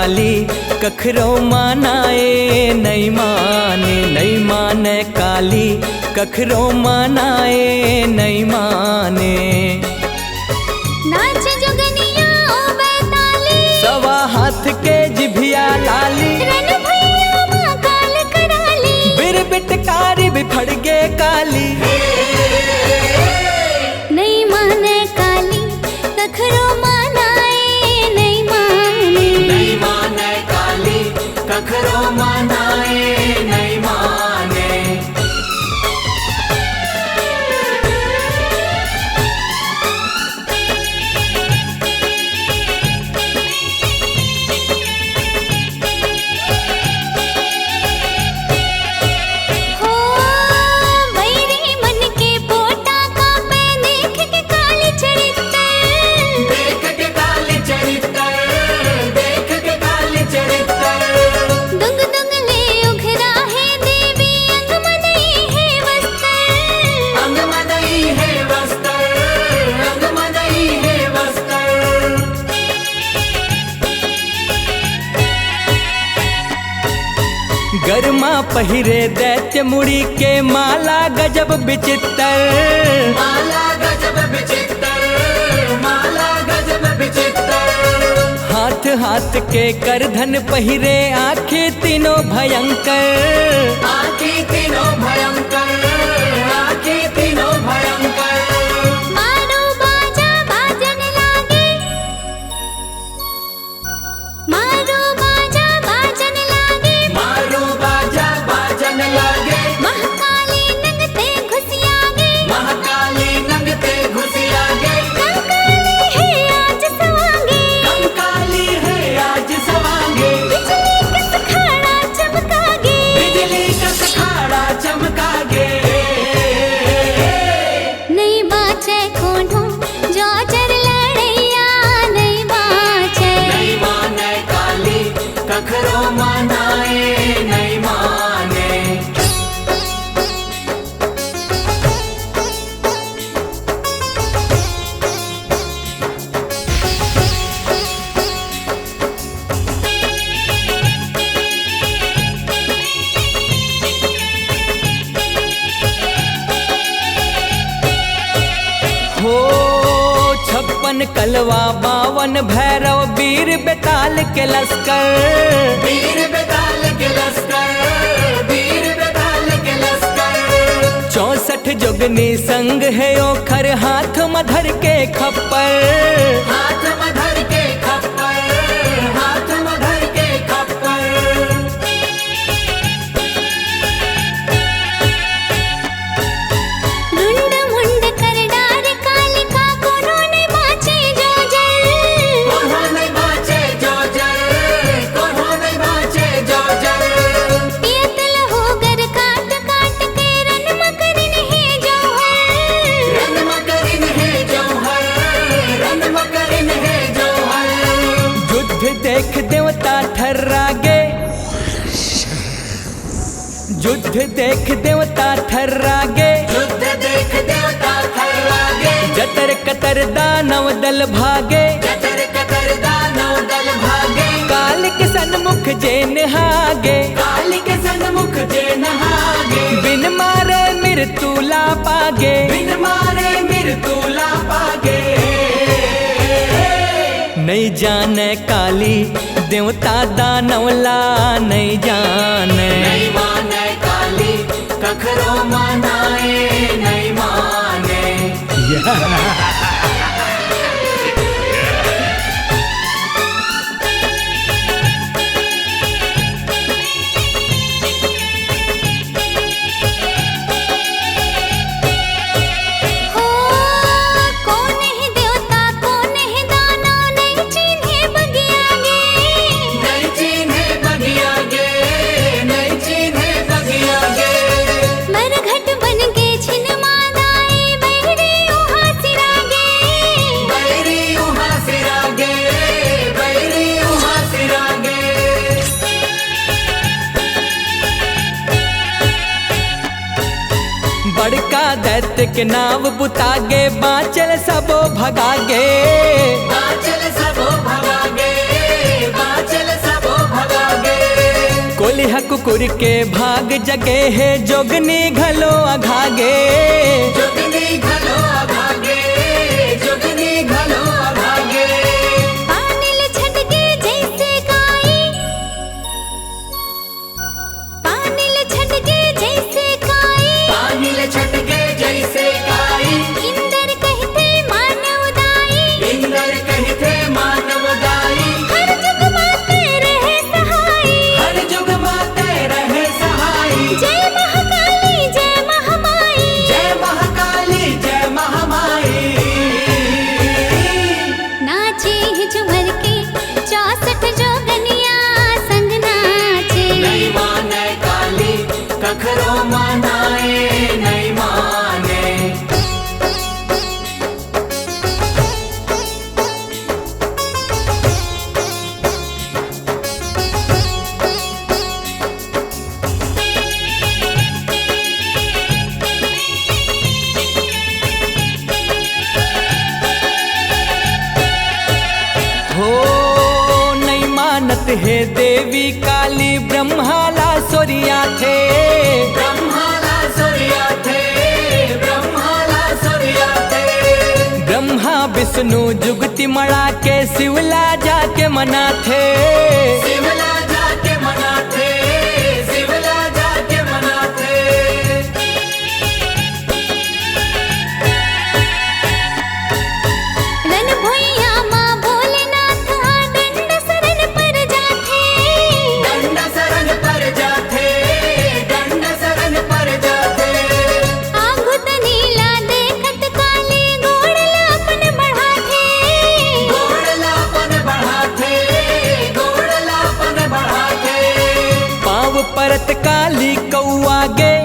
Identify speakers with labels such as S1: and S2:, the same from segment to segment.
S1: काली कखरो मानाए नहीं माने, नहीं माने काली कखरो मानाए नहीं माने।
S2: नाच जोगनिया ओ बैताली,
S1: सवा हाथ के जिभिया लाली,
S2: रन भैया माँ काल कराली,
S1: बिर बिटकारी बिफड़ गे काली।
S2: नहीं माने काली कखरो मानाए नहीं माने,
S1: नहीं माने काली कखरो मानाए नहीं माने।
S2: हो बैरी मन के पोटा कापे देख के काली चरित्र,
S1: देख के काली चरित्र, देख के काली चरित्र।
S2: दुंग दुंग ले उघरा है देवी अंग मदई है वस्त्र,
S1: अंग मदई है वस्त्र, अंग मदई है वस्त्र। गरमा पहिरे दैत्य मुड़ी के माला गजब विचित्र, माला गजब विचित्र, माला गजब विचित्र। हाथ हाथ के करधन पहिरे आँखें तीनों भयंकर, आँखें तीनों भयंकर, आँखें तीनों भयंकर।
S2: मारो बाजा बाजन लागे, मारो बाजा बाजन लागे,
S1: मारो बाजा बाजन लागे,
S2: महाकाली नंगते घुसियागे,
S1: महाकाली नंगते घुसियागे।
S2: कंकाली है आज सवांगे,
S1: कंकाली है आज सवांगे,
S2: बिजली का सखाड़ा चमकागे,
S1: बिजली का सखाड़ा चमकागे।
S2: नहीं बाचे कोढ़ो जो चर लड़ैया नहीं बाचे,
S1: नहीं माने काली कखरो मानाए नहीं माने। हो 56 कलवा 52 भैरव वीर बेताल के लश्कर, वीर बेताल के लश्कर, वीर बेताल के लश्कर। 64 जोगनी संग है ओखर हाथ मधर के खप्पर, हाथ मधर के खप्पर, हाथ मधर के खप्पर।
S2: रुंड मुंड कर डार कालिका कोरोने बाचे जो जल,
S1: कोरोने बाचे जो जल, कोरोने बाचे जो जल।
S2: पियत लहो गर काट काट के रन मकरिन है जौहर,
S1: रन मकरिन है जौहर, रन मकरिन है जौहर। युद्ध देख देवता ठर्रागे, युद्ध देख देवता ठर्रागे, युद्ध देख देवता ठर्रागे। जतर कतर दानव दल भागे, जतर कतर दानव दल भागे। काल के सन्मुख जे नहागे, काल के सन्मुख जे नहागे। बिन मारे मृत्युला पागे, बिन मारे मृत्युला पागे। नहीं जाने काली देवता दानवला नहीं जाने, नहीं माने काली कखरो मानाए नहीं माने।
S2: हो कौन है देवता कौन है दानव नहीं चिन्हे बगियागे,
S1: नहीं चिन्हे बगियागे, नहीं चिन्हे बगियागे।
S2: मरघट बन के छिन मादाए बहरे उहाँ सिरागे,
S1: बैरी उहाँ सिरागे, बैरी उहाँ सिरागे। बड़का दैत्य के नाव बुतागे, बाँचल सबो भगागे, बाँचल सबो भगागे, बाँचल सबो ठाकुर के भाग जगे है जोगनी घलो अघागे।
S3: जोगनी घलो अघागे, जोगनी घलो अघागे।
S2: पानिल छटके जैसे काई, पानिल छटके जैसे काई,
S3: पानिल छटके जैसे काई।
S2: इंदर कहते मानव दाई,
S3: इंदर कहते मानव दाई।
S2: हर जुग माते रहे सहाई।
S3: हर जुग माते रहे सहाई।
S2: जय महाकाली जय महामाई,
S3: जय महाकाली जय महामाई।
S2: नाचे झुमर के 64 जोगनिया संग नाचे।
S3: नहीं माने काली कखरो मनाए, नहीं माने।
S1: हो नहीं मानत है देवी काली ब्रह्माला सोरिया थे।
S3: ब्रह्माला सोरिया थे, ब्रह्माला सोरिया थे।
S1: ब्रह्मा विष्णु जुगति मड़ा के शिवला जाके मना थे।
S3: शिवला जाके मना थे, शिवला जाके मना थे।
S2: रन भुइया माँ भोलेनाथ दंड शरण पर जाथे।
S3: दंड शरण पर जाते, दंड शरण पर जाते।
S2: आगु तनीला देखत काली गोड़लापन बढ़ाथे।
S3: गोड़लापन बढ़ाते, गोड़लापन बढ़ाते।
S1: पाँव परत काली कौआगे,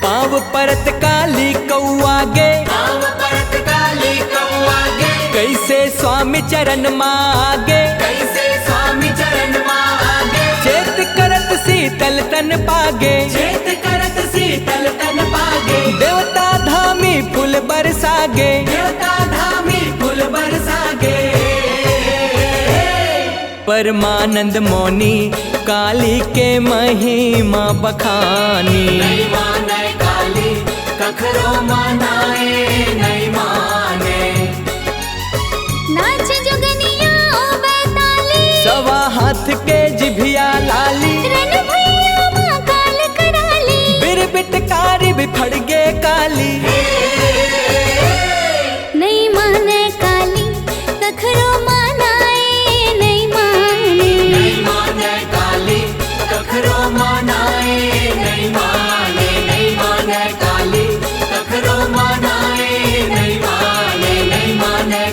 S1: पाँव परत काली कौआगे।
S3: पाँव परत काली कौआगे,
S1: कैसे स्वामी चरण मागे।
S3: कैसे स्वामी चरण मागे।
S1: चेत करत शीतल तन पागे।
S3: चेत करत शीतल तन पागे।
S1: देवता धामी फूल बरसागे।
S3: देवता धामी फूल बरसागे।
S1: परमानंद मौनी काली के महिमा बखानी।
S3: नहीं माने काली कखरो मनाए, नहीं माने।
S2: नाच जोगनिया ओ बैताली,
S1: सवा हाथ के जिभिया लाली।
S2: रन भुइया माँ काल कराली।
S1: बिर बिटकारी बिफड़गे काली।
S2: नहीं माने काली कखरो मनाए, नहीं माने।
S3: नहीं माने काली कखरो मनाए, नहीं माने। नहीं माने काली कखरो मनाए, नहीं माने। नहीं माने